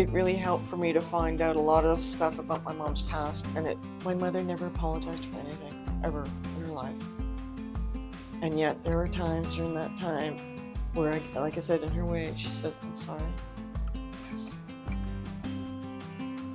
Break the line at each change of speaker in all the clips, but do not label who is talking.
It really helped for me to find out a lot of stuff about my mom's past, and my mother never apologized for anything, ever, in her life. And yet, there were times during that time where, like I said, in her way, she says, "I'm sorry."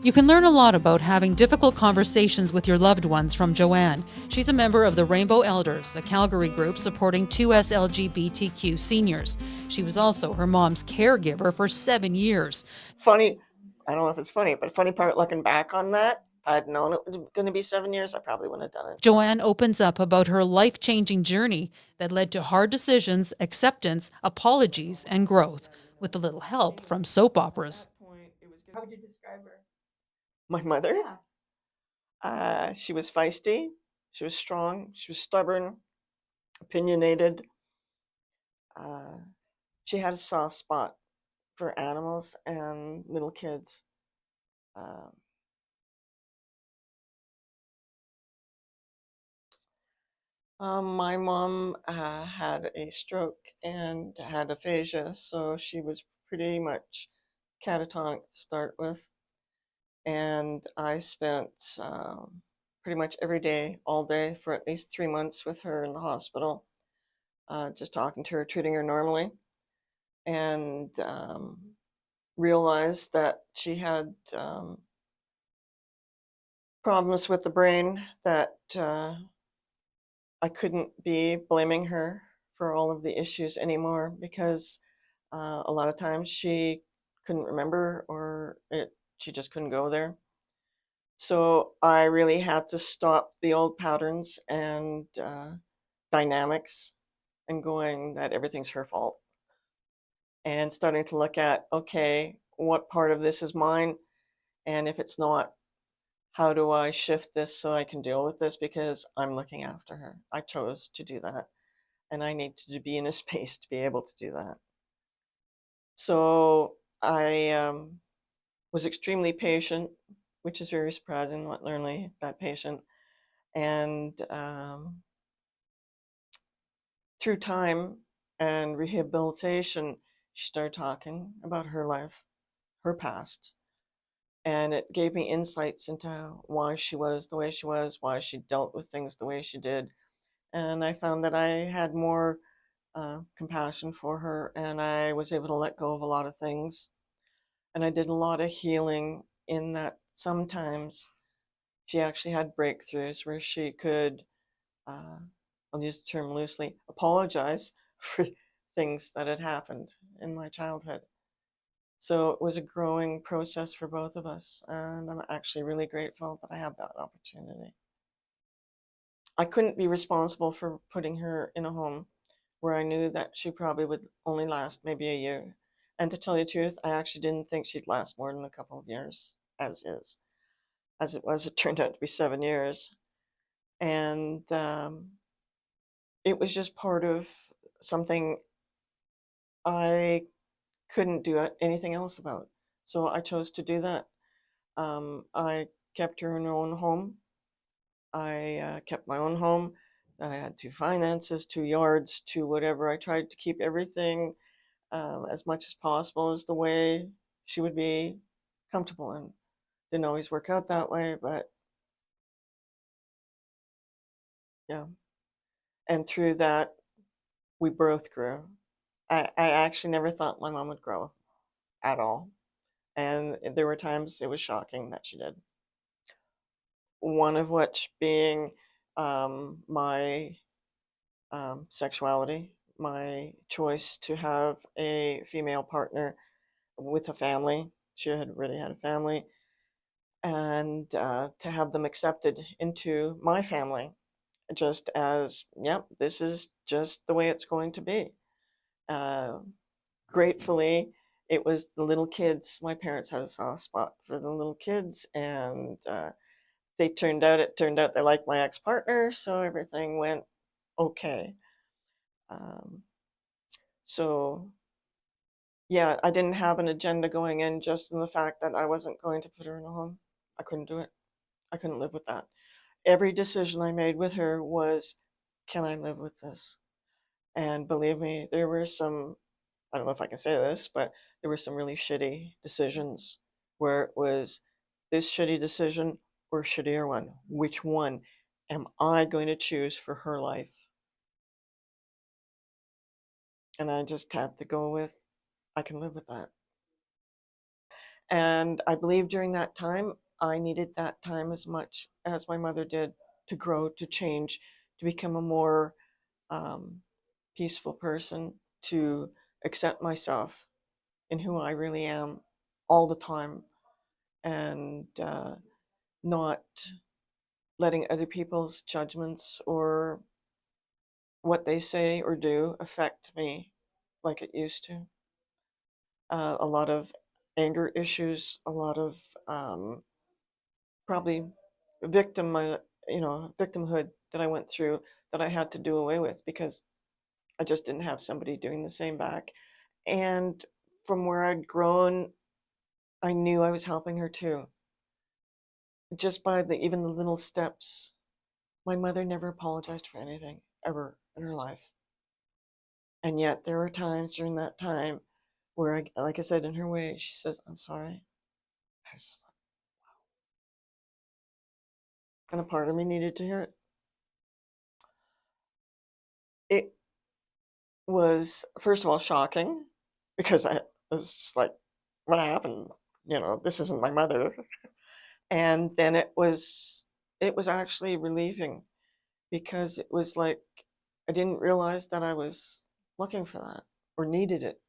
You can learn a lot about having difficult conversations with your loved ones from Joanne. She's a member of the Rainbow Elders, a Calgary group supporting 2S LGBTQ seniors. She was also her mom's caregiver for 7 years.
Funny, I don't know if it's funny, but funny part looking back on that, if I'd known it was going to be 7 years, I probably wouldn't have done it.
Joanne opens up about her life-changing journey that led to hard decisions, acceptance, apologies, and growth, with a little help from soap operas.
How would you describe her?
My mother?
Yeah.
She was feisty, she was strong, she was stubborn, opinionated. Uh, she had a soft spot for animals and little kids. Uh, my mom had a stroke and had aphasia, so she was pretty much catatonic to start with. And I spent pretty much every day, all day, for at least 3 months with her in the hospital, just talking to her, treating her normally, and realized that she had problems with the brain that I couldn't be blaming her for all of the issues anymore because a lot of times she couldn't remember or she just couldn't go there. So I really had to stop the old patterns and dynamics and going that everything's her fault and starting to look at, okay, what part of this is mine? And if it's not, how do I shift this so I can deal with this because I'm looking after her? I chose to do that and I need to be in a space to be able to do that. So I was extremely patient, which is very surprising, not normally that patient. And through time and rehabilitation, she started talking about her life, her past. And it gave me insights into why she was the way she was, why she dealt with things the way she did. And I found that I had more compassion for her and I was able to let go of a lot of things. And I did a lot of healing in that sometimes she actually had breakthroughs where she could, uh, I'll use the term loosely, apologize for things that had happened in my childhood. So it was a growing process for both of us, and I'm actually really grateful that I had that opportunity. I couldn't be responsible for putting her in a home where I knew that she probably would only last maybe a year. And to tell you the truth, I actually didn't think she'd last more than a couple of years, as is. As it was, it turned out to be 7 years. And it was just part of something I couldn't do anything else about. So I chose to do that. I kept her in her own home. I kept my own home. I had two finances, two yards, two whatever. I tried to keep everything as much as possible as the way she would be comfortable in. Didn't always work out that way, but yeah. And through that, we both grew. I actually never thought my mom would grow at all. And there were times it was shocking that she did. One of which being my sexuality, my choice to have a female partner with a family. She had already had a family, and to have them accepted into my family, just as, yep, this is just the way it's going to be. Uh, Gratefully, it was the little kids. My parents had a soft spot for the little kids, and it turned out they liked my ex partner, so everything went okay. Um, so yeah, I didn't have an agenda going in, just in the fact that I wasn't going to put her in a home. I couldn't do it. I couldn't live with that. Every decision I made with her was, can I live with this? And believe me, there were some, I don't know if I can say this, but there were some really shitty decisions where it was this shitty decision or shittier one. Which one am I going to choose for her life? And I just had to go with, I can live with that. And I believe during that time, I needed that time as much as my mother did to grow, to change, to become a more um, peaceful person, to accept myself in who I really am all the time, and not letting other people's judgments or what they say or do affect me like it used to. A lot of anger issues, a lot of probably victim, victimhood that I went through that I had to do away with because I just didn't have somebody doing the same back. And from where I'd grown, I knew I was helping her too. Just by even the little steps. My mother never apologized for anything ever in her life. And yet there were times during that time where like I said, in her way, she says, "I'm sorry." I was just like, and a part of me needed to hear it. It was, first of all, shocking because I was just like, what happened? This isn't my mother. And then it was actually relieving because it was like I didn't realize that I was looking for that or needed it.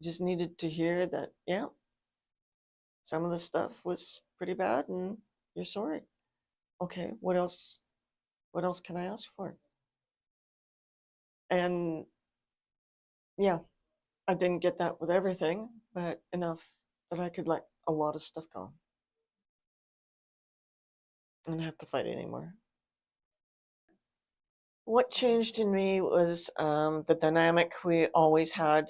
I just needed to hear that, yeah, some of the stuff was pretty bad and you're sorry. Okay, what else? What else can I ask for? And yeah, I didn't get that with everything, but enough that I could let a lot of stuff go and not have to fight anymore. What changed in me was the dynamic we always had,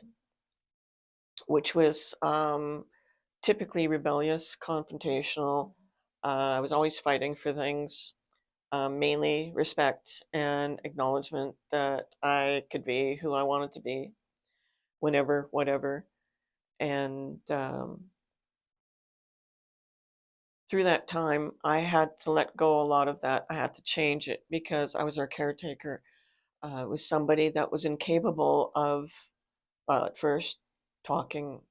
which was typically rebellious, confrontational. I was always fighting for things, mainly respect and acknowledgement that I could be who I wanted to be, whenever, whatever. And through that time, I had to let go a lot of that. I had to change it because I was her caretaker. It was somebody that was incapable of, at first, talking,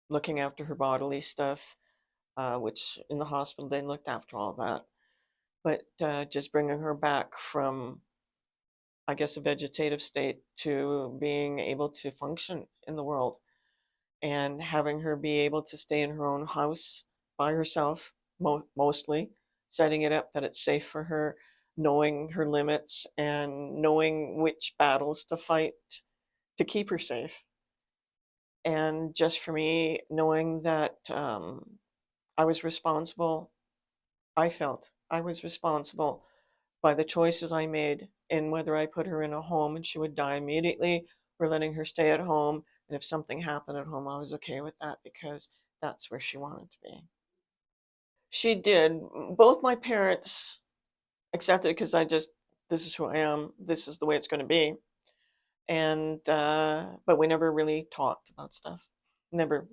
looking after her bodily stuff, which in the hospital they looked after all that. But just bringing her back from, I guess, a vegetative state to being able to function in the world and having her be able to stay in her own house by herself, mostly, setting it up that it's safe for her, knowing her limits and knowing which battles to fight to keep her safe. And just for me, knowing that I was responsible, I felt I was responsible by the choices I made in whether I put her in a home and she would die immediately or letting her stay at home. And if something happened at home, I was okay with that because that's where she wanted to be. She did. Both my parents accepted it because this is who I am, this is the way it's going to be. And, but we never really talked about stuff. Never.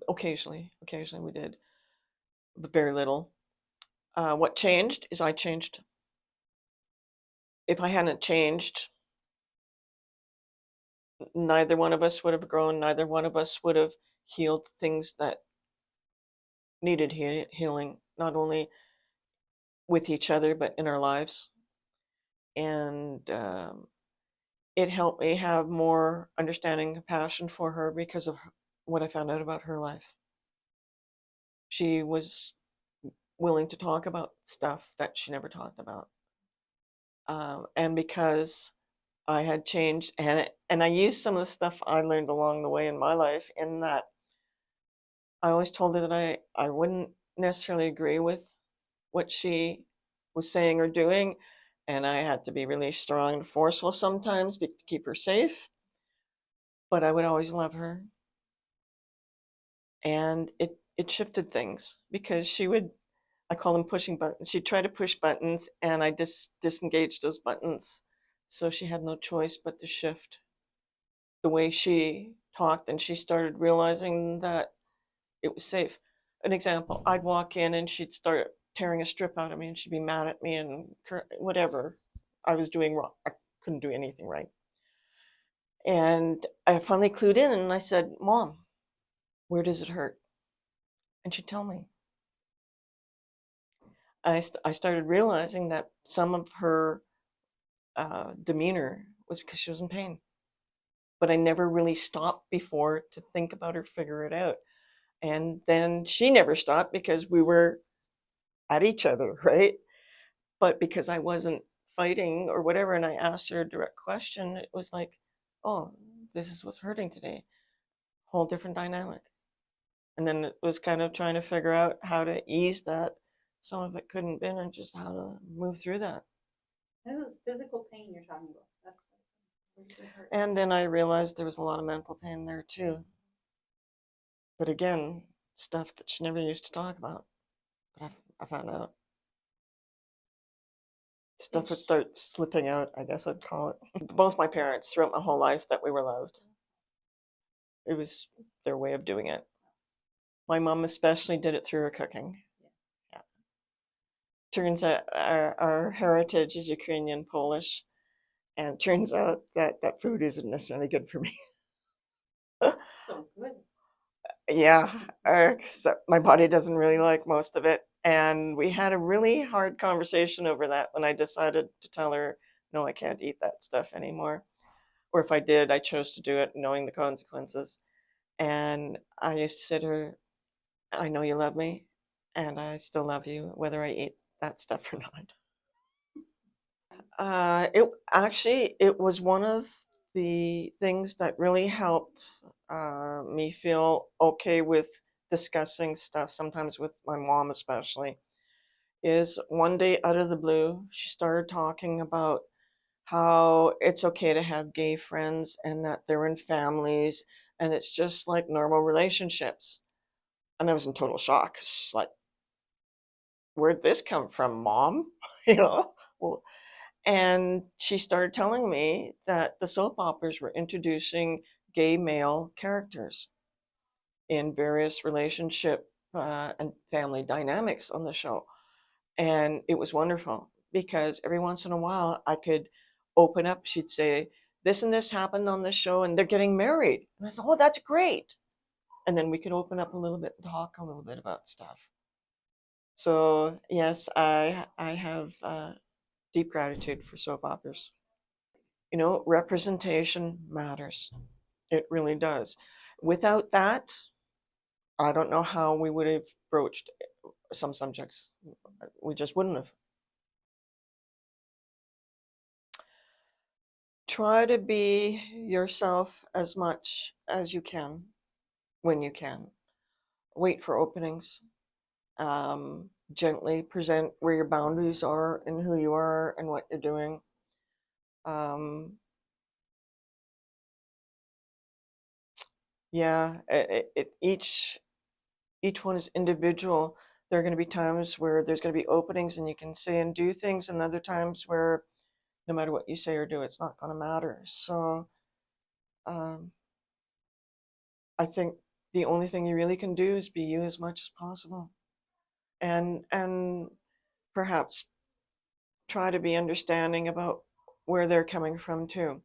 Occasionally we did, but very little. What changed is I changed. If I hadn't changed, neither one of us would have grown, neither one of us would have healed things that needed healing, not only with each other, but in our lives. And it helped me have more understanding and compassion for her because of what I found out about her life. She was willing to talk about stuff that she never talked about. And because I had changed, and I used some of the stuff I learned along the way in my life, in that I always told her that I wouldn't necessarily agree with what she was saying or doing, and I had to be really strong and forceful sometimes to keep her safe, but I would always love her. And it shifted things because she would, I call them pushing buttons. She'd try to push buttons, and I just disengaged those buttons. So she had no choice but to shift the way she talked, and she started realizing that it was safe. An example, I'd walk in and she'd start tearing a strip out of me and she'd be mad at me and whatever I was doing wrong. I couldn't do anything right. And I finally clued in and I said, Mom, where does it hurt? And she'd tell me. I started realizing that some of her demeanor was because she was in pain. But I never really stopped before to think about or figure it out. And then she never stopped because we were at each other, right? But because I wasn't fighting or whatever, and I asked her a direct question, it was like, oh, this is what's hurting today. Whole different dynamic. And then it was kind of trying to figure out how to ease that. Some of it couldn't been and just how to move through that.
This is physical pain you're talking about. That's what hurt.
And then I realized there was a lot of mental pain there too. But again, stuff that she never used to talk about. But I found out. Stuff would start slipping out, I guess I'd call it. Both my parents, throughout my whole life, that we were loved. It was their way of doing it. My mom especially did it through her cooking. Yeah. Turns out our heritage is Ukrainian Polish, and it turns out that that food isn't necessarily good for me.
So good.
Yeah, except my body doesn't really like most of it. And we had a really hard conversation over that when I decided to tell her, no, I can't eat that stuff anymore. Or if I did, I chose to do it knowing the consequences. And I used to say to her, I know you love me, and I still love you, whether I eat that stuff or not. It was one of the things that really helped me feel okay with discussing stuff, sometimes with my mom especially, is one day out of the blue, she started talking about how it's okay to have gay friends and that they're in families and it's just like normal relationships. And I was in total shock. It's like, where'd this come from, Mom? You know? Well, and she started telling me that the soap operas were introducing gay male characters in various relationship and family dynamics on the show. And it was wonderful because every once in a while I could open up. She'd say, this and this happened on this show, and they're getting married. And I said, oh, that's great. And then we could open up a little bit and talk a little bit about stuff. So, yes, I have deep gratitude for soap operas. You know, representation matters. It really does. Without that, I don't know how we would have broached some subjects. We just wouldn't have. Try to be yourself as much as you can when you can. Wait for openings. Gently present where your boundaries are and who you are and what you're doing. Um, yeah, each one is individual. There are going to be times where there's going to be openings and you can say and do things, and other times where no matter what you say or do, it's not going to matter. So um, I think the only thing you really can do is be you as much as possible, and perhaps try to be understanding about where they're coming from too.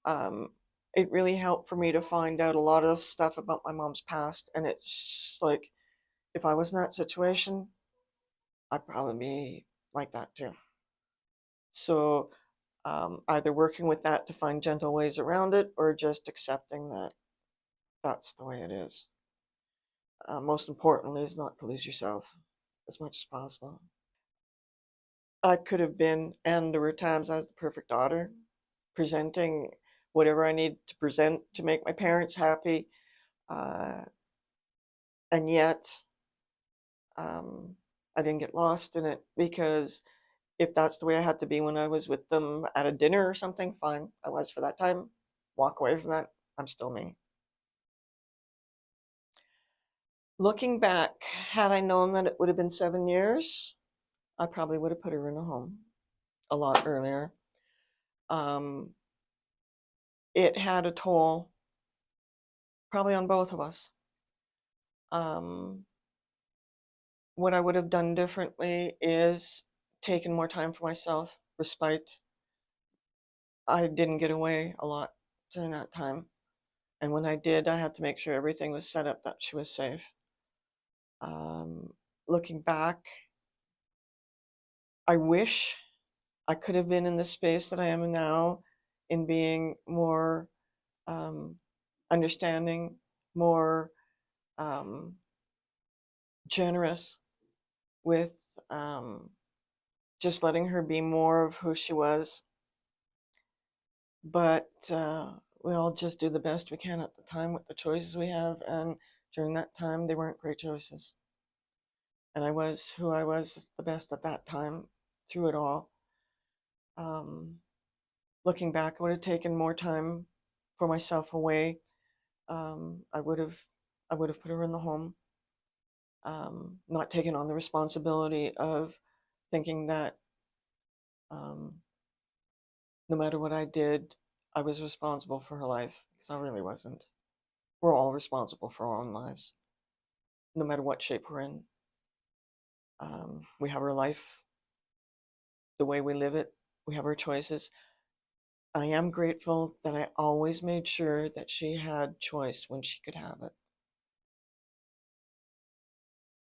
Um, it really helped for me to find out a lot of stuff about my mom's past, and it's just like if I was in that situation, I'd probably be like that too. So either working with that to find gentle ways around it or just accepting that that's the way it is. Most importantly is not to lose yourself as much as possible. I could have been, and there were times I was the perfect daughter, presenting whatever I need to present to make my parents happy. Uh, and yet, I didn't get lost in it because if that's the way I had to be when I was with them at a dinner or something, fine, I was for that time. Walk away from that. I'm still me. Looking back, had I known that it would have been 7 years, I probably would have put her in a home a lot earlier. Um, it had a toll, probably on both of us. What I would have done differently is taken more time for myself, respite. I didn't get away a lot during that time. And when I did, I had to make sure everything was set up that she was safe. Um, Looking back, I wish I could have been in the space that I am in now in being more um, understanding, more um, generous with um, just letting her be more of who she was. But we all just do the best we can at the time with the choices we have. And during that time, they weren't great choices. And I was who I was the best at that time through it all. Um, Looking back, I would have taken more time for myself away. I would have put her in the home, not taken on the responsibility of thinking that um, no matter what I did, I was responsible for her life, because I really wasn't. We're all responsible for our own lives, no matter what shape we're in. We have our life, the way we live it, we have our choices. I am grateful that I always made sure that she had choice when she could have it.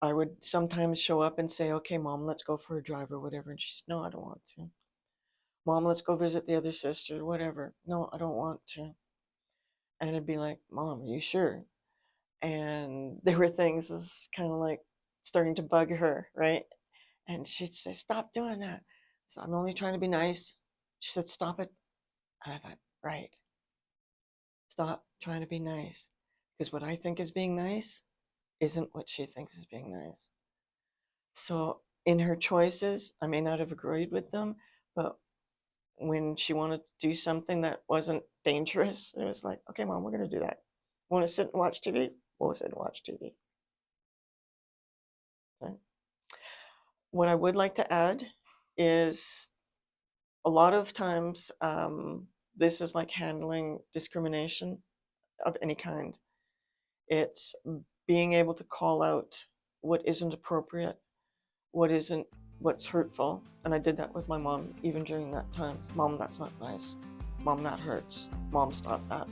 I would sometimes show up and say, okay, mom, let's go for a drive or whatever. And she said, no, I don't want to. Mom, let's go visit the other sister, whatever. No, I don't want to. And it'd be like, Mom, are you sure? And there were things that's kind of like starting to bug her, right? And she'd say, stop doing that. So I'm only trying to be nice. She said, stop it. And I thought, right, stop trying to be nice. Because what I think is being nice isn't what she thinks is being nice. So in her choices, I may not have agreed with them, but when she wanted to do something that wasn't dangerous, it was like, okay, mom, we're going to do that. Want to sit and watch TV? We'll sit and watch TV. Okay. What I would like to add is a lot of times this is like handling discrimination of any kind. It's being able to call out what isn't appropriate, what isn't, what's hurtful. And I did that with my mom even during that time. Mom, that's not nice. Mom, that hurts. Mom, stop that.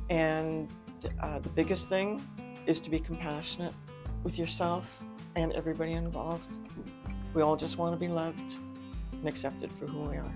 And the biggest thing is to be compassionate with yourself and everybody involved. We all just want to be loved and accepted for who we are.